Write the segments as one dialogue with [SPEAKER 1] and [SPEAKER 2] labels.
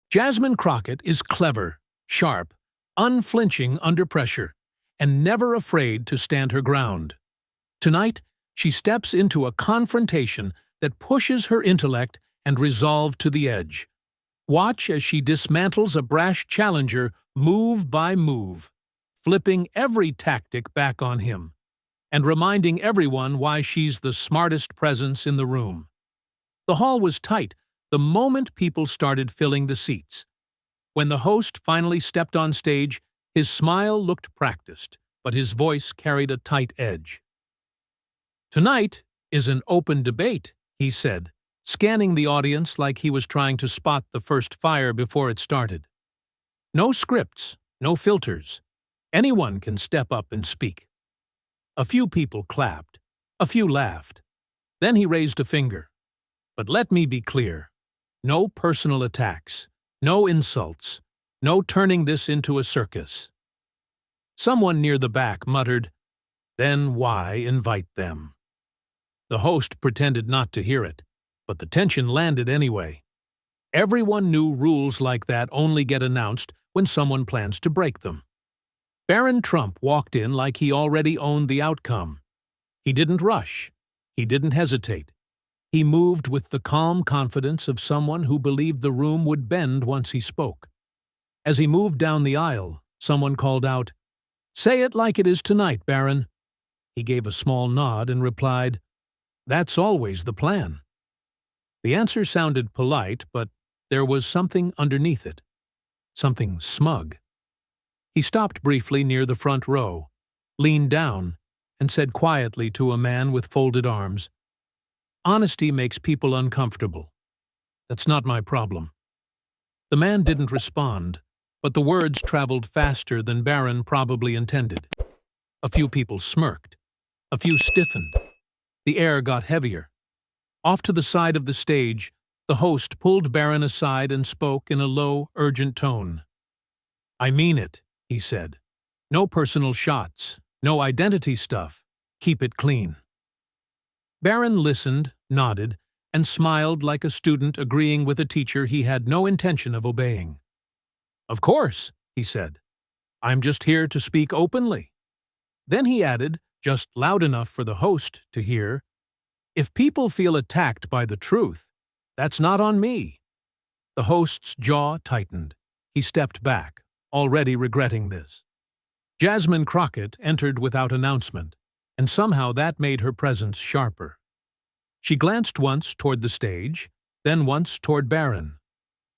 [SPEAKER 1] Jasmine Crockett is clever, sharp, unflinching under pressure, and never afraid to stand her ground. Tonight, she steps into a confrontation that pushes her intellect and resolve to the edge. Watch as she dismantles a brash challenger move by move, flipping every tactic back on him, and reminding everyone why she's the smartest presence in the room. The hall was tight the moment people started filling the seats. When the host finally stepped on stage, his smile looked practiced, but his voice carried a tight edge. "Tonight is an open debate," he said, scanning the audience like he was trying to spot the first fire before it started. "No scripts, no filters. Anyone can step up and speak." A few people clapped. A few laughed. Then he raised a finger. "But let me be clear. No personal attacks. No insults. No turning this into a circus." Someone near the back muttered, "Then why invite them?" The host pretended not to hear it, but the tension landed anyway. Everyone knew rules like that only get announced when someone plans to break them. Barron Trump walked in like he already owned the outcome. He didn't rush. He didn't hesitate. He moved with the calm confidence of someone who believed the room would bend once he spoke. As he moved down the aisle, someone called out, "Say it like it is tonight, Barron." He gave a small nod and replied, "That's always the plan." The answer sounded polite, but there was something underneath it. Something smug. He stopped briefly near the front row, leaned down, and said quietly to a man with folded arms, "Honesty makes people uncomfortable. That's not my problem." The man didn't respond, but the words traveled faster than Barron probably intended. A few people smirked. A few stiffened. The air got heavier. Off to the side of the stage, the host pulled Barron aside and spoke in a low, urgent tone. "I mean it," he said. "No personal shots. No identity stuff. Keep it clean." Barron listened, nodded, and smiled like a student agreeing with a teacher he had no intention of obeying. "Of course," he said. "I'm just here to speak openly." Then he added, just loud enough for the host to hear, "If people feel attacked by the truth, that's not on me." The host's jaw tightened. He stepped back, already regretting this. Jasmine Crockett entered without announcement, and somehow that made her presence sharper. She glanced once toward the stage, then once toward Barron.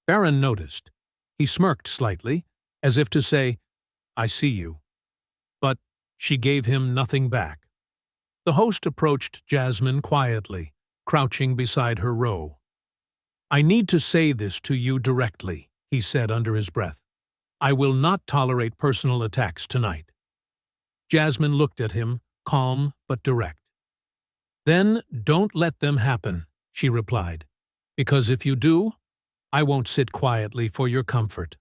[SPEAKER 1] Barron noticed. He smirked slightly, as if to say, "I see you." But she gave him nothing back. The host approached Jasmine quietly, crouching beside her row. "I need to say this to you directly," he said under his breath. "I will not tolerate personal attacks tonight." Jasmine looked at him, calm but direct. "Then don't let them happen," she replied, "because if you do, I won't sit quietly for your comfort."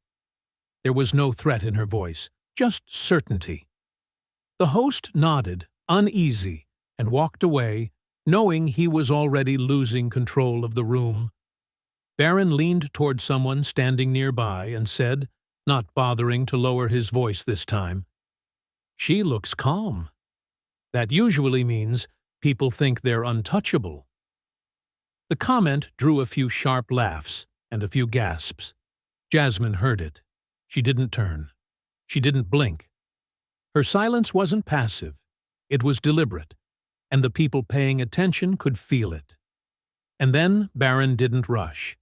[SPEAKER 1] There was no threat in her voice, just certainty. The host nodded, uneasy, and walked away, knowing he was already losing control of the room. Barron leaned toward someone standing nearby and said, not bothering to lower his voice this time, "She looks calm." That usually means people think they're untouchable. The comment drew a few sharp laughs and a few gasps. Jasmine heard it. She didn't turn. She didn't blink. Her silence wasn't passive. It was deliberate, and the people paying attention could feel it. And then Barron didn't rush.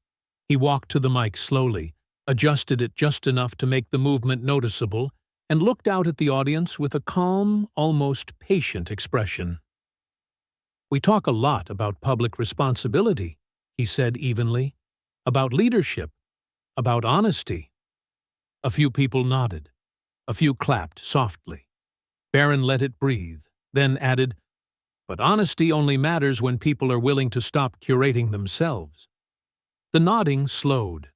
[SPEAKER 1] He walked to the mic slowly, adjusted it just enough to make the movement noticeable, and looked out at the audience with a calm, almost patient expression. "We talk a lot about public responsibility," he said evenly, "about leadership, about honesty." A few people nodded. A few clapped softly. Barron let it breathe, then added, "But honesty only matters when people are willing to stop curating themselves." The nodding slowed.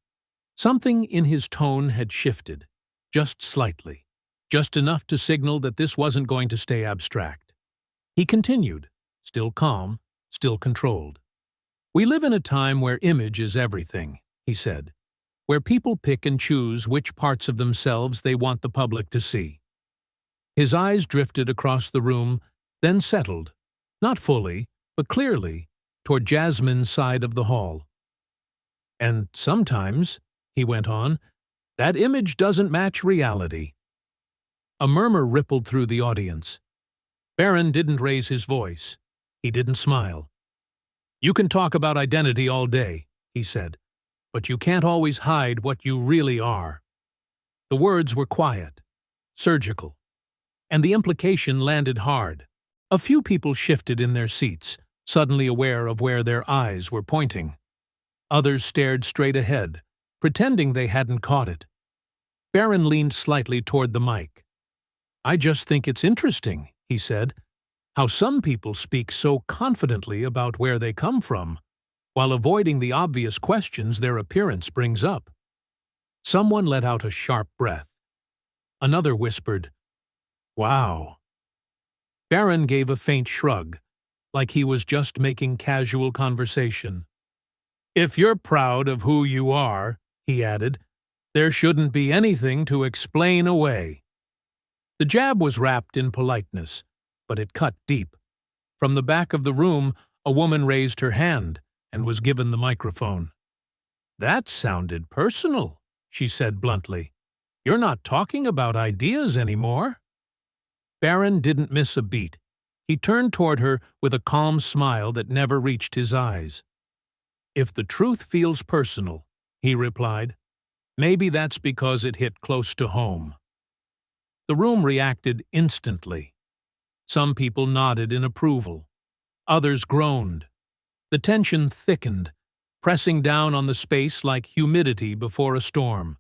[SPEAKER 1] Something in his tone had shifted, just slightly, just enough to signal that this wasn't going to stay abstract. He continued, still calm, still controlled. "We live in a time where image is everything," he said, where people pick and choose which parts of themselves they want the public to see. His eyes drifted across the room, then settled, not fully, but clearly, toward Jasmine's side of the hall. "And sometimes," he went on, "that image doesn't match reality." A murmur rippled through the audience. Barron didn't raise his voice. He didn't smile. "You can talk about identity all day," he said, "but you can't always hide what you really are." The words were quiet, surgical, and the implication landed hard. A few people shifted in their seats, suddenly aware of where their eyes were pointing. Others stared straight ahead, pretending they hadn't caught it. Barron leaned slightly toward the mic. "I just think it's interesting," he said, "how some people speak so confidently about where they come from, while avoiding the obvious questions their appearance brings up." Someone let out a sharp breath. Another whispered, "Wow." Barron gave a faint shrug, like he was just making casual conversation. "If you're proud of who you are," he added, "there shouldn't be anything to explain away." The jab was wrapped in politeness, but it cut deep. From the back of the room, a woman raised her hand and was given the microphone. "That sounded personal," she said bluntly. "You're not talking about ideas anymore." Barron didn't miss a beat. He turned toward her with a calm smile that never reached his eyes. "If the truth feels personal," he replied, "maybe that's because it hit close to home." The room reacted instantly. Some people nodded in approval. Others groaned. The tension thickened, pressing down on the space like humidity before a storm.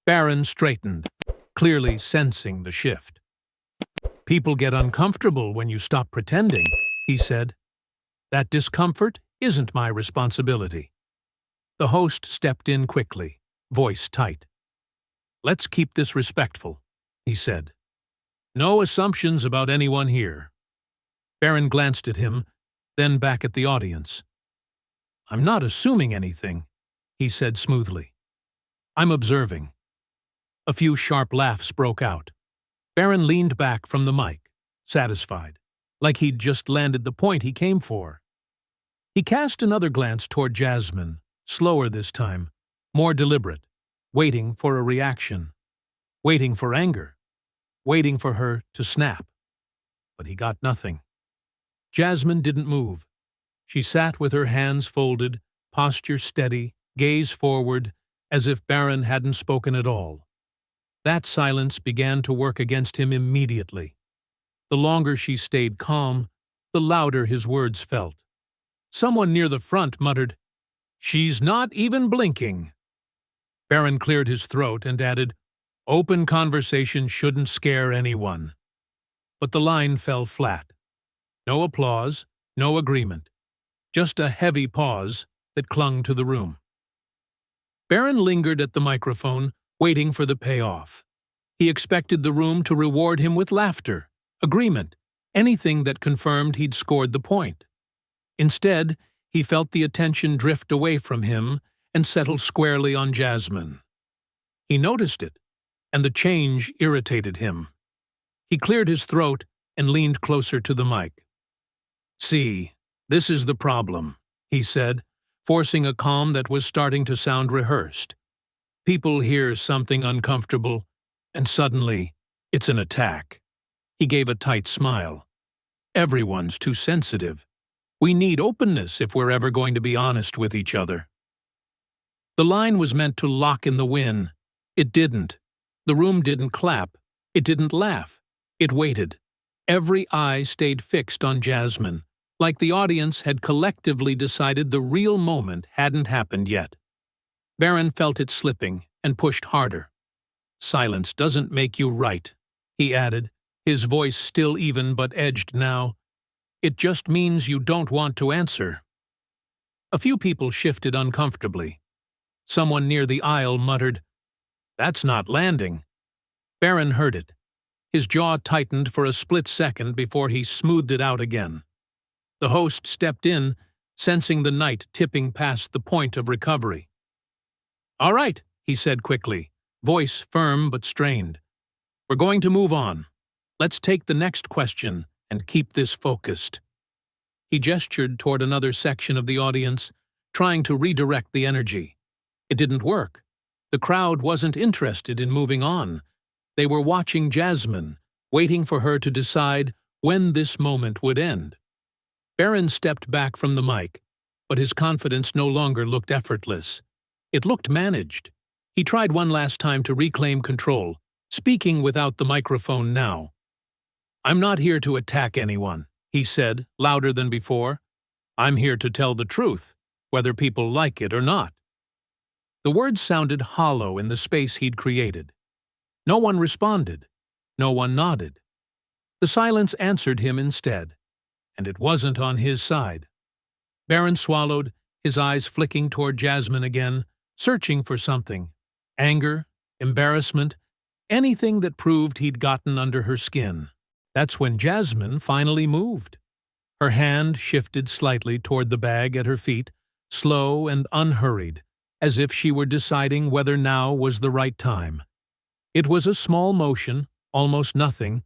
[SPEAKER 1] Barron straightened, clearly sensing the shift. "People get uncomfortable when you stop pretending," he said. "That discomfort isn't my responsibility." The host stepped in quickly, voice tight. "Let's keep this respectful," he said. "No assumptions about anyone here." Barron glanced at him, then back at the audience. "I'm not assuming anything," he said smoothly. "I'm observing." A few sharp laughs broke out. Barron leaned back from the mic, satisfied, like he'd just landed the point he came for. He cast another glance toward Jasmine, slower this time, more deliberate, waiting for a reaction, waiting for anger, waiting for her to snap. But he got nothing. Jasmine didn't move. She sat with her hands folded, posture steady, gaze forward, as if Barron hadn't spoken at all. That silence began to work against him immediately. The longer she stayed calm, the louder his words felt. Someone near the front muttered, "She's not even blinking." Barron cleared his throat and added, "Open conversation shouldn't scare anyone." But the line fell flat. No applause, no agreement. Just a heavy pause that clung to the room. Barron lingered at the microphone, waiting for the payoff. He expected the room to reward him with laughter, agreement, anything that confirmed he'd scored the point. Instead, he felt the attention drift away from him and settle squarely on Jasmine. He noticed it, and the change irritated him. He cleared his throat and leaned closer to the mic. "See, this is the problem," he said, forcing a calm that was starting to sound rehearsed. "People hear something uncomfortable, and suddenly, it's an attack." He gave a tight smile. "Everyone's too sensitive. We need openness if we're ever going to be honest with each other." The line was meant to lock in the win. It didn't. The room didn't clap. It didn't laugh. It waited. Every eye stayed fixed on Jasmine, like the audience had collectively decided the real moment hadn't happened yet. Barron felt it slipping and pushed harder. "Silence doesn't make you right," he added, his voice still even but edged now. "It just means you don't want to answer." A few people shifted uncomfortably. Someone near the aisle muttered, "That's not landing." Barron heard it. His jaw tightened for a split second before he smoothed it out again. The host stepped in, sensing the night tipping past the point of recovery. "All right," he said quickly, voice firm but strained. "We're going to move on. Let's take the next question and keep this focused." He gestured toward another section of the audience, trying to redirect the energy. It didn't work. The crowd wasn't interested in moving on. They were watching Jasmine, waiting for her to decide when this moment would end. Barron stepped back from the mic, but his confidence no longer looked effortless. It looked managed. He tried one last time to reclaim control, speaking without the microphone now. "I'm not here to attack anyone," he said, louder than before. "I'm here to tell the truth, whether people like it or not." The words sounded hollow in the space he'd created. No one responded. No one nodded. The silence answered him instead, and it wasn't on his side. Barron swallowed, his eyes flicking toward Jasmine again, searching for something. Anger, embarrassment, anything that proved he'd gotten under her skin. That's when Jasmine finally moved. Her hand shifted slightly toward the bag at her feet, slow and unhurried, as if she were deciding whether now was the right time. It was a small motion, almost nothing,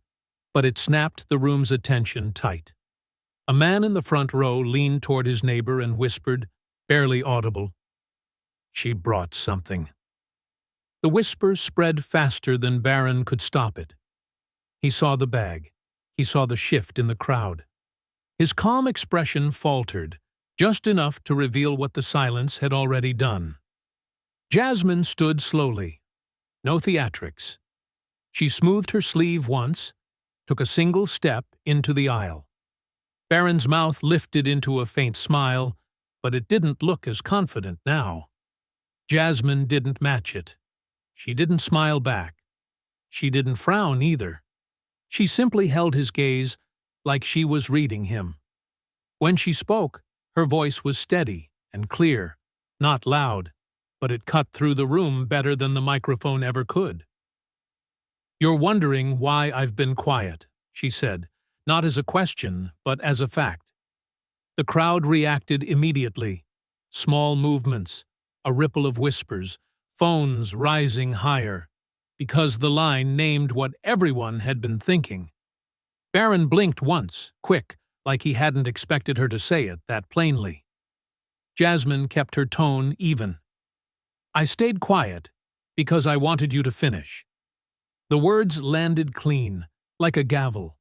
[SPEAKER 1] but it snapped the room's attention tight. A man in the front row leaned toward his neighbor and whispered, barely audible, "She brought something." The whisper spread faster than Barron could stop it. He saw the bag. He saw the shift in the crowd. His calm expression faltered, just enough to reveal what the silence had already done. Jasmine stood slowly. No theatrics. She smoothed her sleeve once, took a single step into the aisle. Barron's mouth lifted into a faint smile, but it didn't look as confident now. Jasmine didn't match it. She didn't smile back. She didn't frown either. She simply held his gaze like she was reading him. When she spoke, her voice was steady and clear, not loud, but it cut through the room better than the microphone ever could. "You're wondering why I've been quiet," she said, not as a question, but as a fact. The crowd reacted immediately. Small movements, a ripple of whispers, phones rising higher, because the line named what everyone had been thinking. Barron blinked once, quick, like he hadn't expected her to say it that plainly. Jasmine kept her tone even. "I stayed quiet because I wanted you to finish." The words landed clean, like a gavel.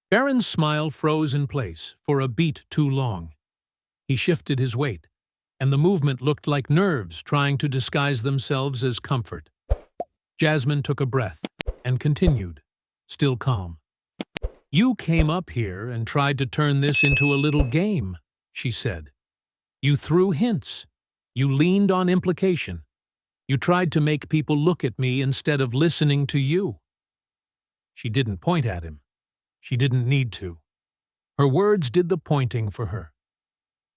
[SPEAKER 1] Barron's smile froze in place for a beat too long. He shifted his weight, and the movement looked like nerves trying to disguise themselves as comfort. Jasmine took a breath and continued, still calm. "You came up here and tried to turn this into a little game," she said. "You threw hints. You leaned on implication. You tried to make people look at me instead of listening to you." She didn't point at him. She didn't need to. Her words did the pointing for her.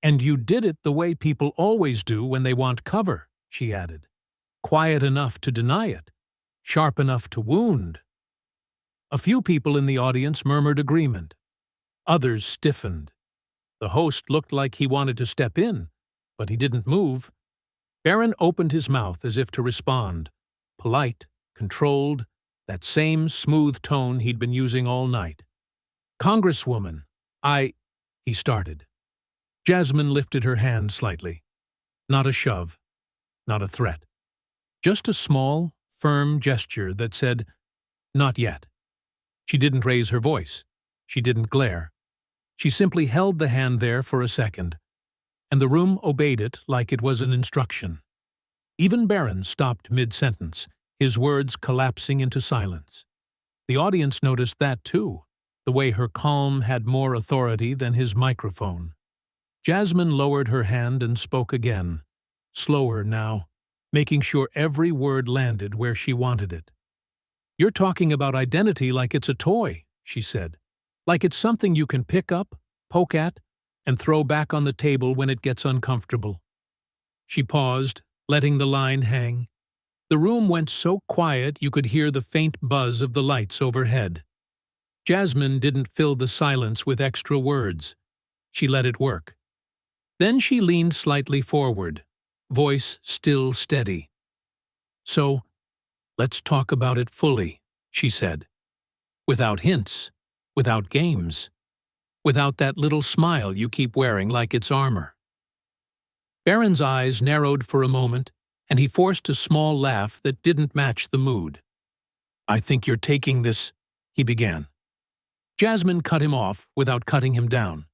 [SPEAKER 1] "And you did it the way people always do when they want cover," she added. "Quiet enough to deny it. Sharp enough to wound." A few people in the audience murmured agreement. Others stiffened. The host looked like he wanted to step in, but he didn't move. Barron opened his mouth as if to respond, polite, controlled, that same smooth tone he'd been using all night. "Congresswoman, he started. Jasmine lifted her hand slightly. Not a shove, not a threat. Just a small, firm gesture that said, "Not yet." She didn't raise her voice. She didn't glare. She simply held the hand there for a second, and the room obeyed it like it was an instruction. Even Barron stopped mid-sentence, his words collapsing into silence. The audience noticed that too, the way her calm had more authority than his microphone. Jasmine lowered her hand and spoke again, slower now, making sure every word landed where she wanted it. "You're talking about identity like it's a toy," she said. "Like it's something you can pick up, poke at, and throw back on the table when it gets uncomfortable." She paused, letting the line hang. The room went so quiet you could hear the faint buzz of the lights overhead. Jasmine didn't fill the silence with extra words. She let it work. Then she leaned slightly forward, voice still steady. So, let's talk about it fully, she said. Without hints, without games, without that little smile you keep wearing like it's armor. Barron's eyes narrowed for a moment, and he forced a small laugh that didn't match the mood. I think you're taking this, he began. Jasmine cut him off without cutting him down.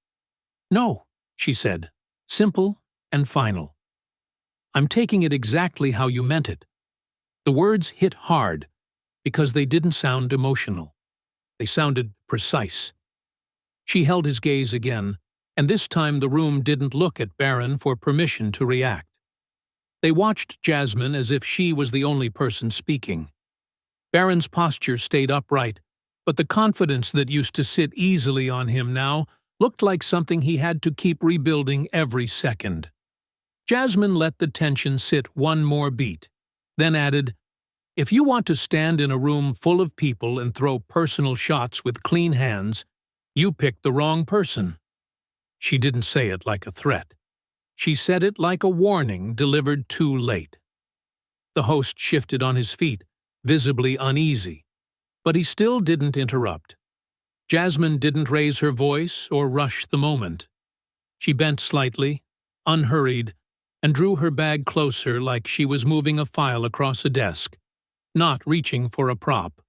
[SPEAKER 1] No, she said, simple and final. I'm taking it exactly how you meant it. The words hit hard because they didn't sound emotional. They sounded precise. She held his gaze again, and this time the room didn't look at Barron for permission to react. They watched Jasmine as if she was the only person speaking. Barron's posture stayed upright, but the confidence that used to sit easily on him now looked like something he had to keep rebuilding every second. Jasmine let the tension sit one more beat, then added, If you want to stand in a room full of people and throw personal shots with clean hands, you picked the wrong person. She didn't say it like a threat. She said it like a warning delivered too late. The host shifted on his feet, visibly uneasy, but he still didn't interrupt. Jasmine didn't raise her voice or rush the moment. She bent slightly, unhurried, and drew her bag closer like she was moving a file across a desk, not reaching for a prop.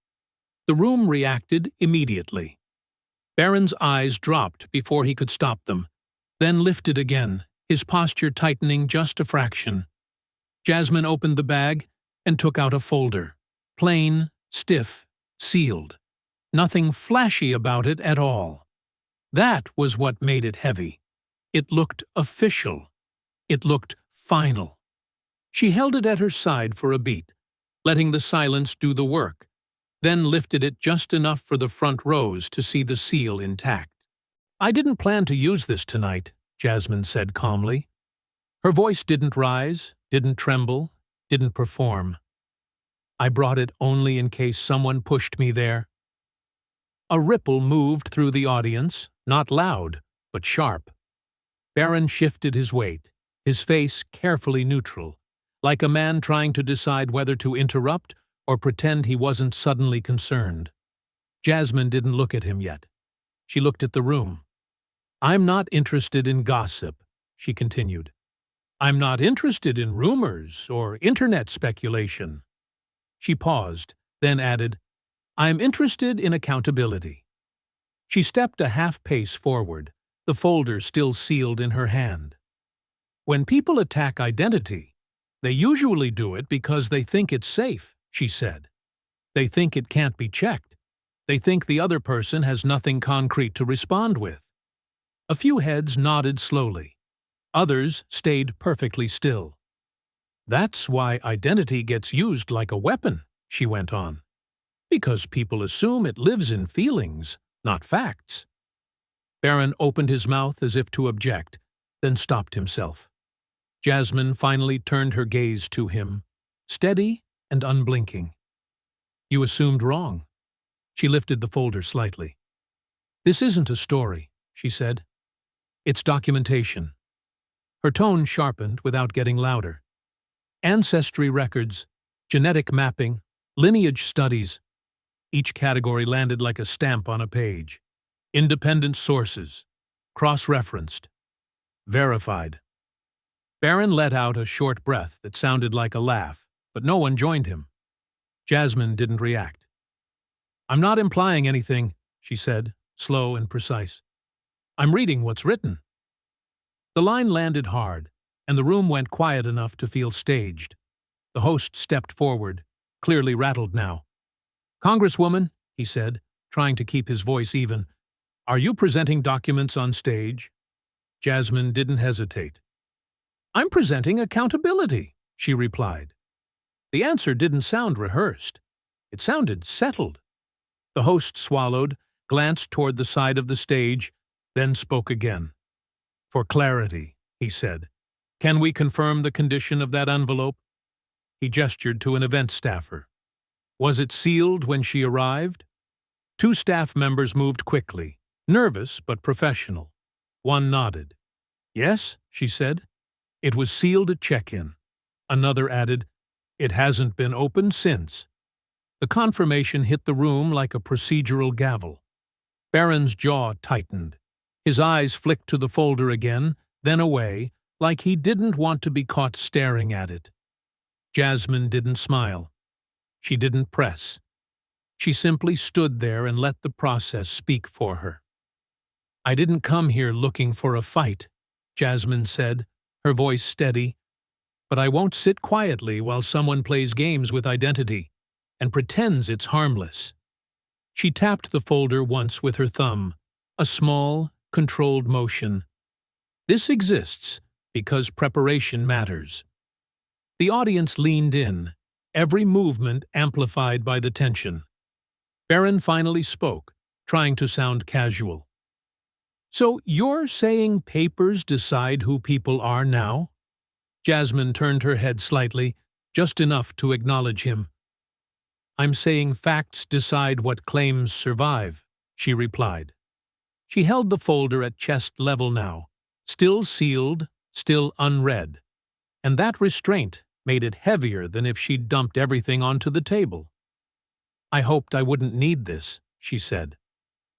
[SPEAKER 1] The room reacted immediately. Barron's eyes dropped before he could stop them, then lifted again, his posture tightening just a fraction. Jasmine opened the bag and took out a folder, plain, stiff, sealed. Nothing flashy about it at all. That was what made it heavy. It looked official. It looked final. She held it at her side for a beat, letting the silence do the work, then lifted it just enough for the front rows to see the seal intact. I didn't plan to use this tonight, Jasmine said calmly. Her voice didn't rise, didn't tremble, didn't perform. I brought it only in case someone pushed me there. A ripple moved through the audience, not loud, but sharp. Barron shifted his weight, his face carefully neutral, like a man trying to decide whether to interrupt or pretend he wasn't suddenly concerned. Jasmine didn't look at him yet. She looked at the room. I'm not interested in gossip, she continued. I'm not interested in rumors or internet speculation. She paused, then added, I'm interested in accountability. She stepped a half-pace forward, the folder still sealed in her hand. When people attack identity, they usually do it because they think it's safe, she said. They think it can't be checked. They think the other person has nothing concrete to respond with. A few heads nodded slowly. Others stayed perfectly still. That's why identity gets used like a weapon, she went on. Because people assume it lives in feelings, not facts. Barron opened his mouth as if to object, then stopped himself. Jasmine finally turned her gaze to him, steady and unblinking. You assumed wrong. She lifted the folder slightly. This isn't a story, she said. It's documentation. Her tone sharpened without getting louder. Ancestry records, genetic mapping, lineage studies. Each category landed like a stamp on a page. Independent sources. Cross-referenced. Verified. Barron let out a short breath that sounded like a laugh, but no one joined him. Jasmine didn't react. I'm not implying anything, she said, slow and precise. I'm reading what's written. The line landed hard, and the room went quiet enough to feel staged. The host stepped forward, clearly rattled now. Congresswoman, he said, trying to keep his voice even, are you presenting documents on stage? Jasmine didn't hesitate. I'm presenting accountability, she replied. The answer didn't sound rehearsed. It sounded settled. The host swallowed, glanced toward the side of the stage, then spoke again. For clarity, he said, can we confirm the condition of that envelope? He gestured to an event staffer. Was it sealed when she arrived? Two staff members moved quickly, nervous but professional. One nodded. Yes, she said. It was sealed at check-in. Another added, It hasn't been opened since. The confirmation hit the room like a procedural gavel. Barron's jaw tightened. His eyes flicked to the folder again, then away, like he didn't want to be caught staring at it. Jasmine didn't smile. She didn't press. She simply stood there and let the process speak for her. "I didn't come here looking for a fight," Jasmine said, her voice steady. "But I won't sit quietly while someone plays games with identity and pretends it's harmless." She tapped the folder once with her thumb, a small, controlled motion. This exists because preparation matters. The audience leaned in, every movement amplified by the tension. Barron finally spoke, trying to sound casual. "So you're saying papers decide who people are now?" Jasmine turned her head slightly, just enough to acknowledge him. "I'm saying facts decide what claims survive," she replied. She held the folder at chest level now, still sealed, still unread, and that restraint made it heavier than if she'd dumped everything onto the table. "I hoped I wouldn't need this," she said.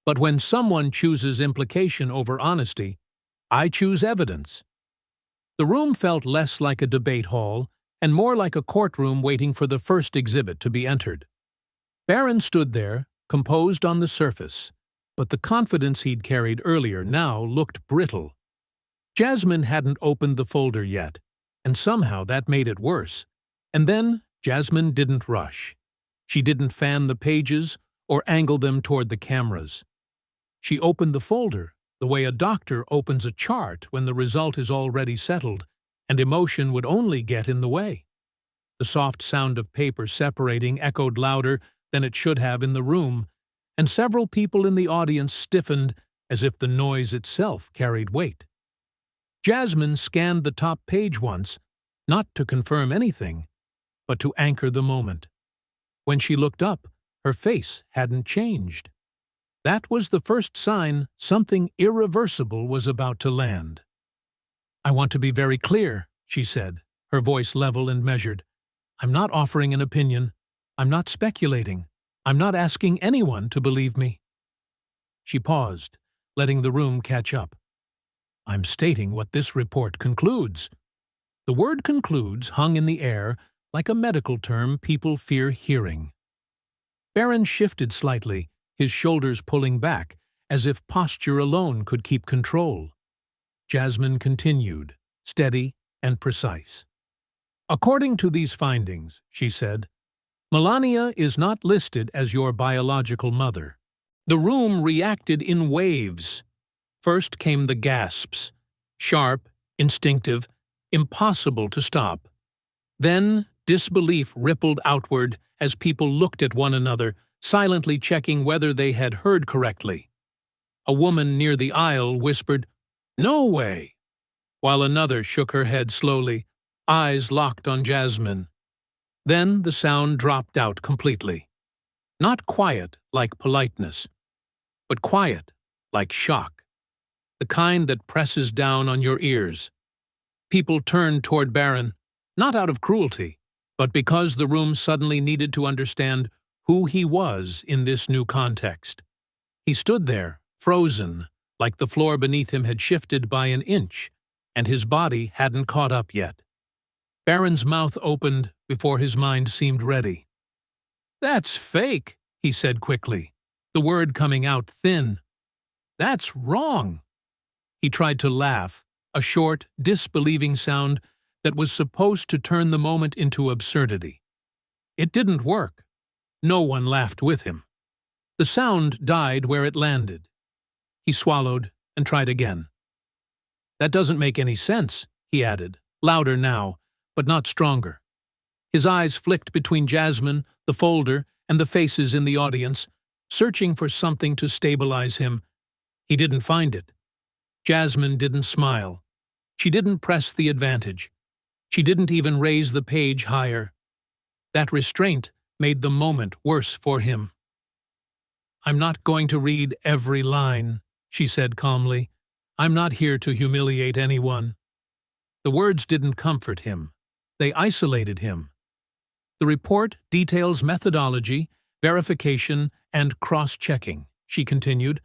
[SPEAKER 1] "But when someone chooses implication over honesty, I choose evidence." The room felt less like a debate hall and more like a courtroom waiting for the first exhibit to be entered. Barron stood there, composed on the surface, but the confidence he'd carried earlier now looked brittle. Jasmine hadn't opened the folder yet, and somehow that made it worse. And then Jasmine didn't rush. She didn't fan the pages or angle them toward the cameras. She opened the folder the way a doctor opens a chart when the result is already settled, and emotion would only get in the way. The soft sound of paper separating echoed louder than it should have in the room, and several people in the audience stiffened as if the noise itself carried weight. Jasmine scanned the top page once, not to confirm anything, but to anchor the moment. When she looked up, her face hadn't changed. That was the first sign something irreversible was about to land. "I want to be very clear," she said, her voice level and measured. "I'm not offering an opinion. I'm not speculating. I'm not asking anyone to believe me." She paused, letting the room catch up. "I'm stating what this report concludes." The word concludes hung in the air like a medical term people fear hearing. Barron shifted slightly, his shoulders pulling back, as if posture alone could keep control. Jasmine continued, steady and precise. "According to these findings," she said, "Melania is not listed as your biological mother." The room reacted in waves. First came the gasps, sharp, instinctive, impossible to stop. Then disbelief rippled outward as people looked at one another, silently checking whether they had heard correctly. A woman near the aisle whispered, "No way," while another shook her head slowly, eyes locked on Jasmine. Then the sound dropped out completely. Not quiet like politeness, but quiet like shock. The kind that presses down on your ears. People turned toward Barron, not out of cruelty, but because the room suddenly needed to understand who he was in this new context. He stood there, frozen, like the floor beneath him had shifted by an inch, and his body hadn't caught up yet. Barron's mouth opened before his mind seemed ready. "That's fake," he said quickly, the word coming out thin. "That's wrong." He tried to laugh, a short, disbelieving sound that was supposed to turn the moment into absurdity. It didn't work. No one laughed with him. The sound died where it landed. He swallowed and tried again. "That doesn't make any sense," he added, louder now, but not stronger. His eyes flicked between Jasmine, the folder, and the faces in the audience, searching for something to stabilize him. He didn't find it. Jasmine didn't smile. She didn't press the advantage. She didn't even raise the page higher. That restraint made the moment worse for him. "I'm not going to read every line," she said calmly. "I'm not here to humiliate anyone." The words didn't comfort him. They isolated him. The report details methodology, verification, and cross-checking, she continued.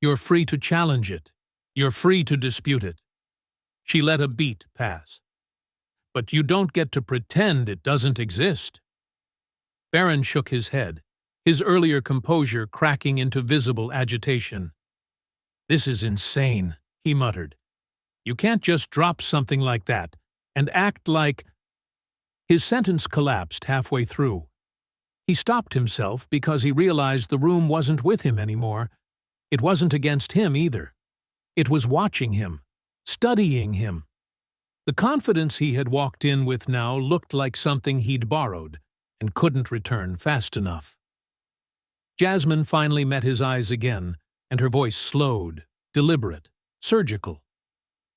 [SPEAKER 1] You're free to challenge it. You're free to dispute it. She let a beat pass. But you don't get to pretend it doesn't exist. Barron shook his head, his earlier composure cracking into visible agitation. This is insane, he muttered. You can't just drop something like that and act like… His sentence collapsed halfway through. He stopped himself because he realized the room wasn't with him anymore. It wasn't against him either. It was watching him, studying him. The confidence he had walked in with now looked like something he'd borrowed and couldn't return fast enough. Jasmine finally met his eyes again, and her voice slowed, deliberate, surgical.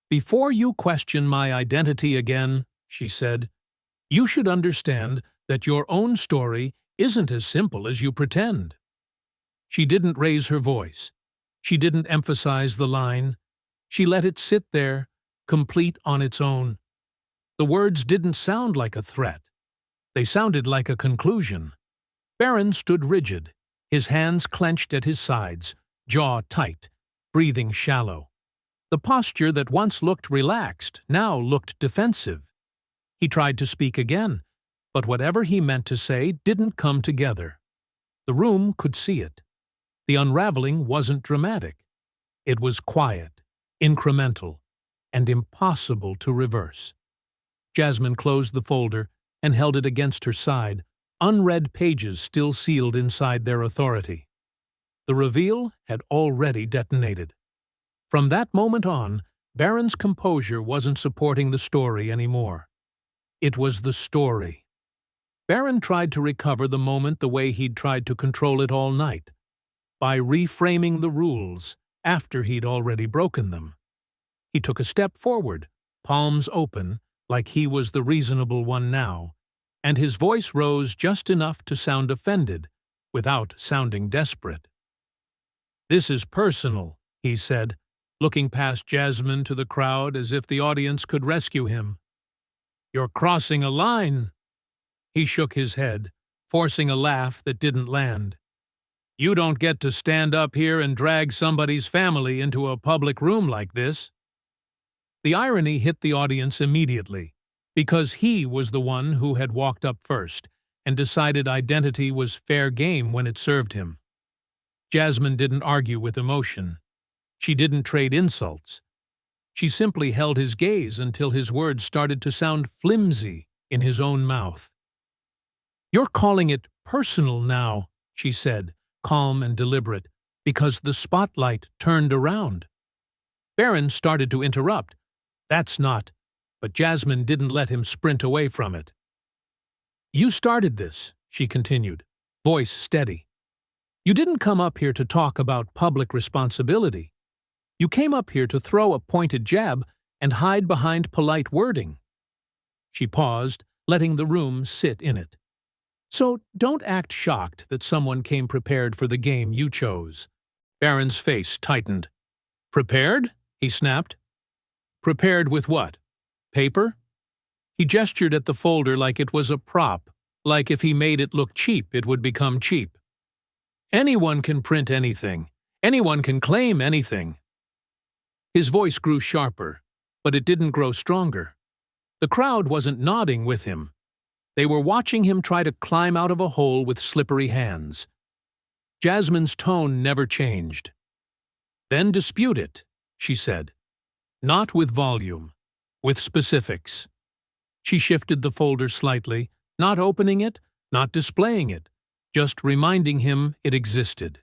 [SPEAKER 1] Before you question my identity again, she said, you should understand that your own story isn't as simple as you pretend. She didn't raise her voice. She didn't emphasize the line. She let it sit there, complete on its own. The words didn't sound like a threat. They sounded like a conclusion. Barron stood rigid, his hands clenched at his sides, jaw tight, breathing shallow. The posture that once looked relaxed now looked defensive. He tried to speak again, but whatever he meant to say didn't come together. The room could see it. The unraveling wasn't dramatic. It was quiet, incremental, and impossible to reverse. Jasmine closed the folder and held it against her side, unread pages still sealed inside their authority. The reveal had already detonated. From that moment on, Barron's composure wasn't supporting the story anymore. It was the story. Barron tried to recover the moment the way he'd tried to control it all night, by reframing the rules after he'd already broken them. He took a step forward, palms open, like he was the reasonable one now, and his voice rose just enough to sound offended, without sounding desperate. This is personal, he said, looking past Jasmine to the crowd as if the audience could rescue him. You're crossing a line. He shook his head, forcing a laugh that didn't land. You don't get to stand up here and drag somebody's family into a public room like this. The irony hit the audience immediately, because he was the one who had walked up first and decided identity was fair game when it served him. Jasmine didn't argue with emotion. She didn't trade insults. She simply held his gaze until his words started to sound flimsy in his own mouth. You're calling it personal now, she said, calm and deliberate, because the spotlight turned around. Barron started to interrupt. That's not, but Jasmine didn't let him sprint away from it. You started this, she continued, voice steady. You didn't come up here to talk about public responsibility. You came up here to throw a pointed jab and hide behind polite wording. She paused, letting the room sit in it. So don't act shocked that someone came prepared for the game you chose. Barron's face tightened. Prepared? He snapped. Prepared with what? Paper? He gestured at the folder like it was a prop, like if he made it look cheap, it would become cheap. Anyone can print anything. Anyone can claim anything. His voice grew sharper, but it didn't grow stronger. The crowd wasn't nodding with him. They were watching him try to climb out of a hole with slippery hands. Jasmine's tone never changed. Then dispute it, she said. Not with volume, with specifics. She shifted the folder slightly, not opening it, not displaying it, just reminding him it existed.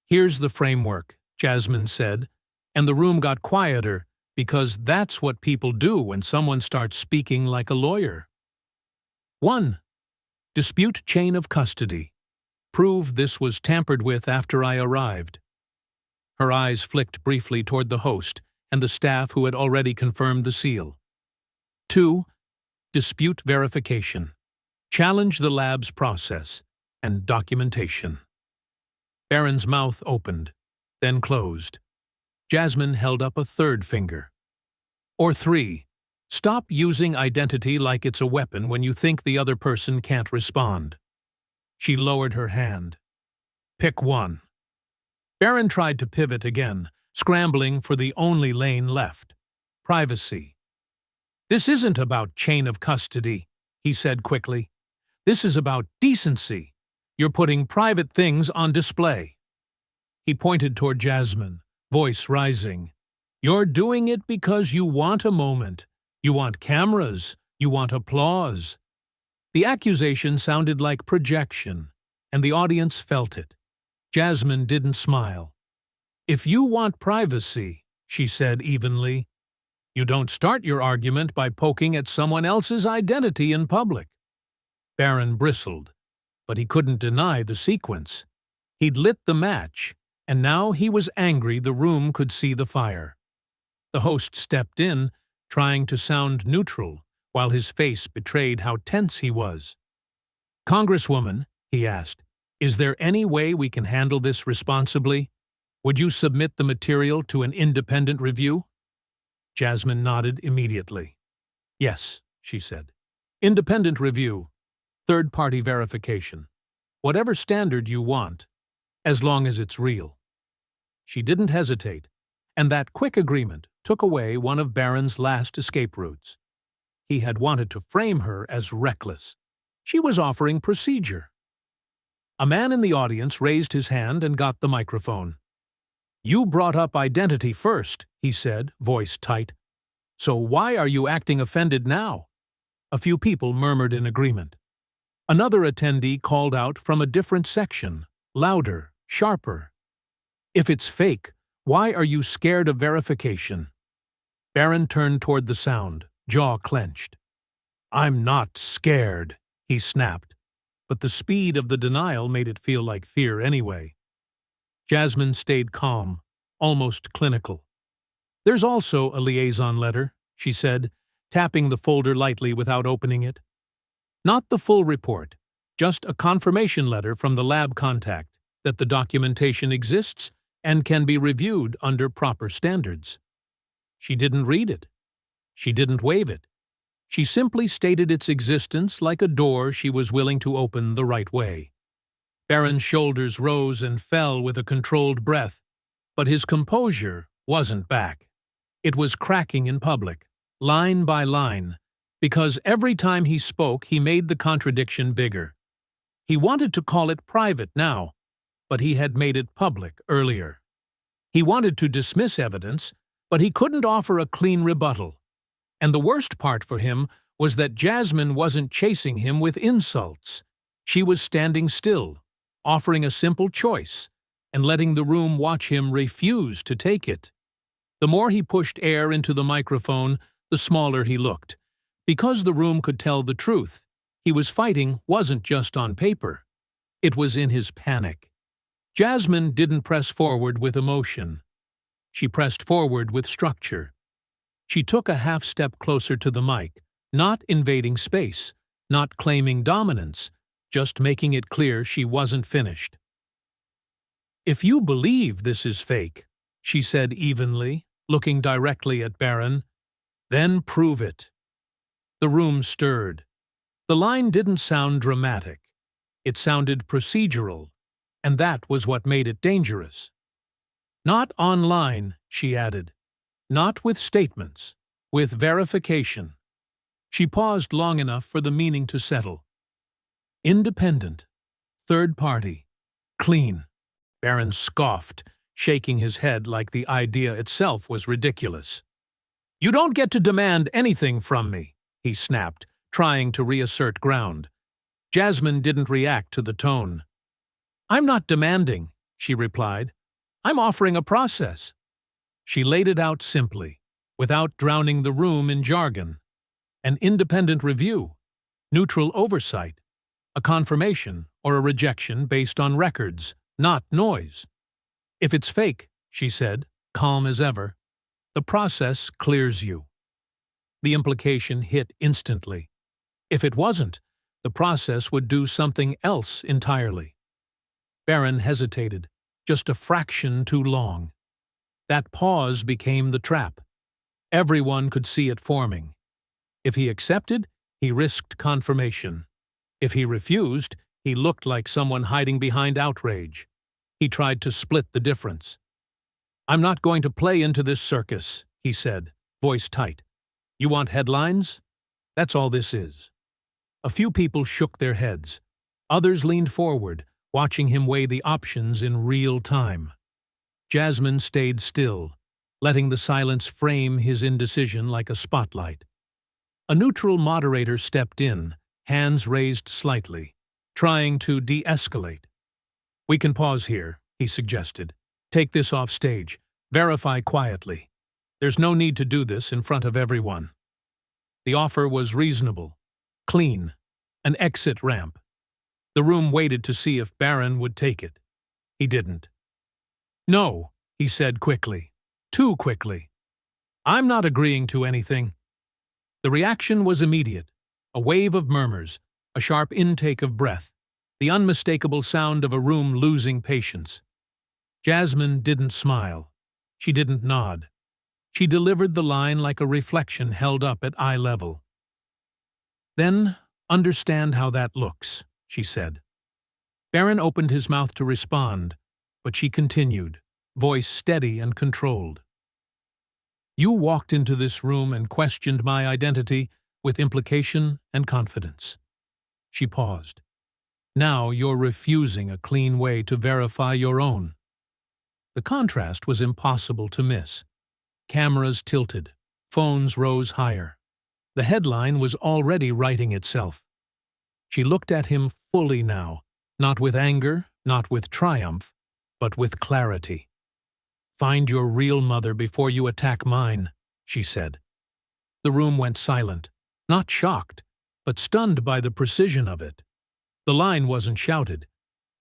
[SPEAKER 1] Here's the framework, Jasmine said, and the room got quieter because that's what people do when someone starts speaking like a lawyer. 1. Dispute chain of custody. Prove this was tampered with after I arrived. Her eyes flicked briefly toward the host and the staff who had already confirmed the seal. 2. Dispute verification. Challenge the lab's process and documentation. Barron's mouth opened, then closed. Jasmine held up a third finger. Or 3. Stop using identity like it's a weapon when you think the other person can't respond. She lowered her hand. Pick one. Barron tried to pivot again, scrambling for the only lane left. Privacy. This isn't about chain of custody, he said quickly. This is about decency. You're putting private things on display. He pointed toward Jasmine, voice rising. You're doing it because you want a moment. You want cameras. You want applause. The accusation sounded like projection, and the audience felt it. Jasmine didn't smile. If you want privacy, she said evenly, you don't start your argument by poking at someone else's identity in public. Barron bristled, but he couldn't deny the sequence. He'd lit the match, and now he was angry the room could see the fire. The host stepped in, trying to sound neutral, while his face betrayed how tense he was. Congresswoman, he asked, is there any way we can handle this responsibly? Would you submit the material to an independent review? Jasmine nodded immediately. Yes, she said. Independent review. Third-party verification. Whatever standard you want, as long as it's real. She didn't hesitate, and that quick agreement took away one of Barron's last escape routes. He had wanted to frame her as reckless. She was offering procedure. A man in the audience raised his hand and got the microphone. You brought up identity first, he said, voice tight. So why are you acting offended now? A few people murmured in agreement. Another attendee called out from a different section, louder, sharper. If it's fake, why are you scared of verification? Barron turned toward the sound, jaw clenched. I'm not scared, he snapped, but the speed of the denial made it feel like fear anyway. Jasmine stayed calm, almost clinical. There's also a liaison letter, she said, tapping the folder lightly without opening it. Not the full report, just a confirmation letter from the lab contact that the documentation exists and can be reviewed under proper standards. She didn't read it. She didn't waive it. She simply stated its existence like a door she was willing to open the right way. Barron's shoulders rose and fell with a controlled breath, but his composure wasn't back. It was cracking in public, line by line, because every time he spoke he made the contradiction bigger. He wanted to call it private now, but he had made it public earlier. He wanted to dismiss evidence, but he couldn't offer a clean rebuttal. And the worst part for him was that Jasmine wasn't chasing him with insults. She was standing still, offering a simple choice, and letting the room watch him refuse to take it. The more he pushed air into the microphone, the smaller he looked. Because the room could tell the truth, he was fighting wasn't just on paper. It was in his panic. Jasmine didn't press forward with emotion. She pressed forward with structure. She took a half-step closer to the mic, not invading space, not claiming dominance, just making it clear she wasn't finished. If you believe this is fake, she said evenly, looking directly at Barron, then prove it. The room stirred. The line didn't sound dramatic. It sounded procedural, and that was what made it dangerous. Not online, she added. Not with statements, with verification. She paused long enough for the meaning to settle. Independent, third party, clean. Barron scoffed, shaking his head like the idea itself was ridiculous. You don't get to demand anything from me, he snapped, trying to reassert ground. Jasmine didn't react to the tone. I'm not demanding, she replied. I'm offering a process. She laid it out simply, without drowning the room in jargon. An independent review, neutral oversight, a confirmation or a rejection based on records, not noise. If it's fake, she said, calm as ever, the process clears you. The implication hit instantly. If it wasn't, the process would do something else entirely. Barron hesitated, just a fraction too long. That pause became the trap. Everyone could see it forming. If he accepted, he risked confirmation. If he refused, he looked like someone hiding behind outrage. He tried to split the difference. "I'm not going to play into this circus," he said, voice tight. "You want headlines? That's all this is." A few people shook their heads. Others leaned forward, watching him weigh the options in real time. Jasmine stayed still, letting the silence frame his indecision like a spotlight. A neutral moderator stepped in, hands raised slightly, trying to de-escalate. "We can pause here," he suggested. "Take this off stage. Verify quietly. There's no need to do this in front of everyone." The offer was reasonable, clean, an exit ramp. The room waited to see if Barron would take it. He didn't. "No," he said quickly. Too quickly. "I'm not agreeing to anything." The reaction was immediate. A wave of murmurs, a sharp intake of breath, the unmistakable sound of a room losing patience. Jasmine didn't smile. She didn't nod. She delivered the line like a reflection held up at eye level. "Then, understand how that looks," she said. Barron opened his mouth to respond, but she continued, voice steady and controlled. "You walked into this room and questioned my identity with implication and confidence." She paused. "Now you're refusing a clean way to verify your own." The contrast was impossible to miss. Cameras tilted, phones rose higher. The headline was already writing itself. She looked at him fully now, not with anger, not with triumph, but with clarity. "Find your real mother before you attack mine," she said. The room went silent, not shocked, but stunned by the precision of it. The line wasn't shouted.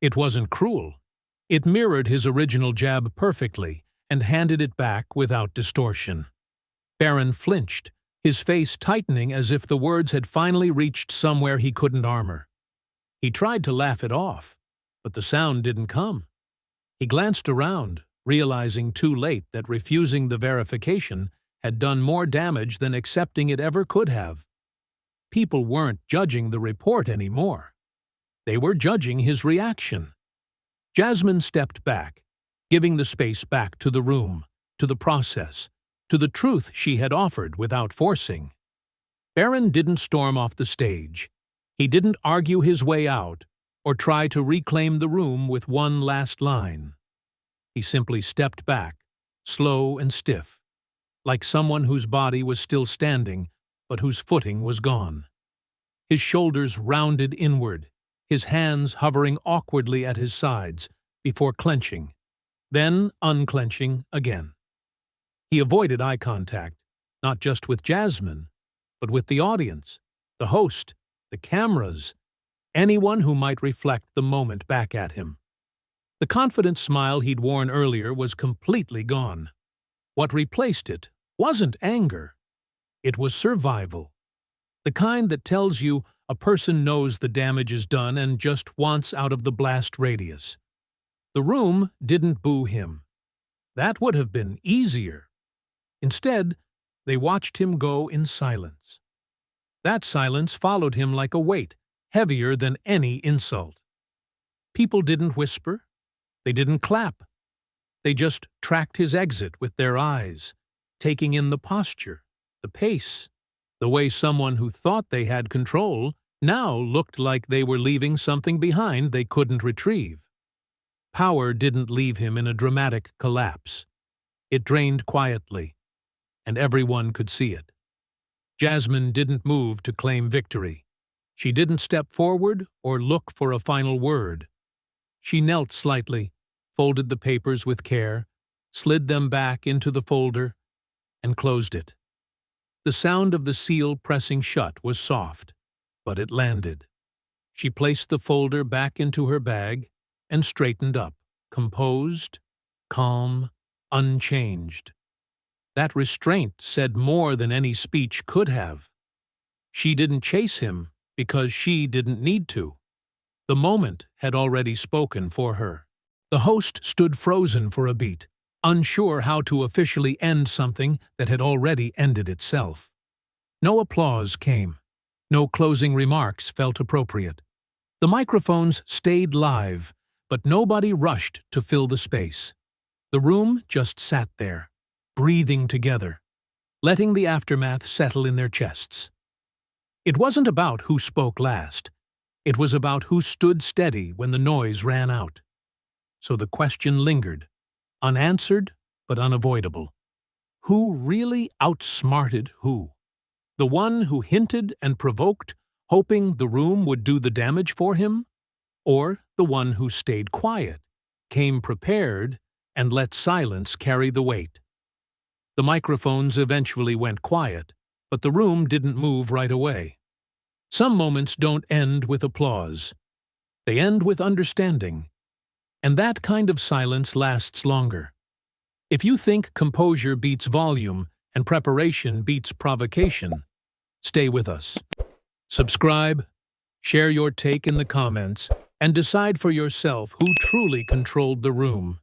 [SPEAKER 1] It wasn't cruel. It mirrored his original jab perfectly and handed it back without distortion. Barron flinched, his face tightening as if the words had finally reached somewhere he couldn't armor. He tried to laugh it off, but the sound didn't come. He glanced around, realizing too late that refusing the verification had done more damage than accepting it ever could have. People weren't judging the report anymore. They were judging his reaction. Jasmine stepped back, giving the space back to the room, to the process, to the truth she had offered without forcing. Barron didn't storm off the stage. He didn't argue his way out or try to reclaim the room with one last line. He simply stepped back, slow and stiff, like someone whose body was still standing but whose footing was gone. His shoulders rounded inward, his hands hovering awkwardly at his sides before clenching, then unclenching again. He avoided eye contact, not just with Jasmine, but with the audience, the host, the cameras, anyone who might reflect the moment back at him. The confident smile he'd worn earlier was completely gone. What replaced it wasn't anger. It was survival. The kind that tells you a person knows the damage is done and just wants out of the blast radius. The room didn't boo him. That would have been easier. Instead, they watched him go in silence. That silence followed him like a weight, heavier than any insult. People didn't whisper. They didn't clap. They just tracked his exit with their eyes, taking in the posture, the pace, the way someone who thought they had control now looked like they were leaving something behind they couldn't retrieve. Power didn't leave him in a dramatic collapse. It drained quietly, and everyone could see it. Jasmine didn't move to claim victory. She didn't step forward or look for a final word. She knelt slightly, folded the papers with care, slid them back into the folder, and closed it. The sound of the seal pressing shut was soft, but it landed. She placed the folder back into her bag and straightened up, composed, calm, unchanged. That restraint said more than any speech could have. She didn't chase him because she didn't need to. The moment had already spoken for her. The host stood frozen for a beat, unsure how to officially end something that had already ended itself. No applause came. No closing remarks felt appropriate. The microphones stayed live, but nobody rushed to fill the space. The room just sat there, breathing together, letting the aftermath settle in their chests. It wasn't about who spoke last. It was about who stood steady when the noise ran out. So the question lingered, unanswered but unavoidable. Who really outsmarted who? The one who hinted and provoked, hoping the room would do the damage for him? Or the one who stayed quiet, came prepared, and let silence carry the weight? The microphones eventually went quiet, but the room didn't move right away. Some moments don't end with applause. They end with understanding. And that kind of silence lasts longer. If you think composure beats volume and preparation beats provocation, stay with us. Subscribe, share your take in the comments, and decide for yourself who truly controlled the room.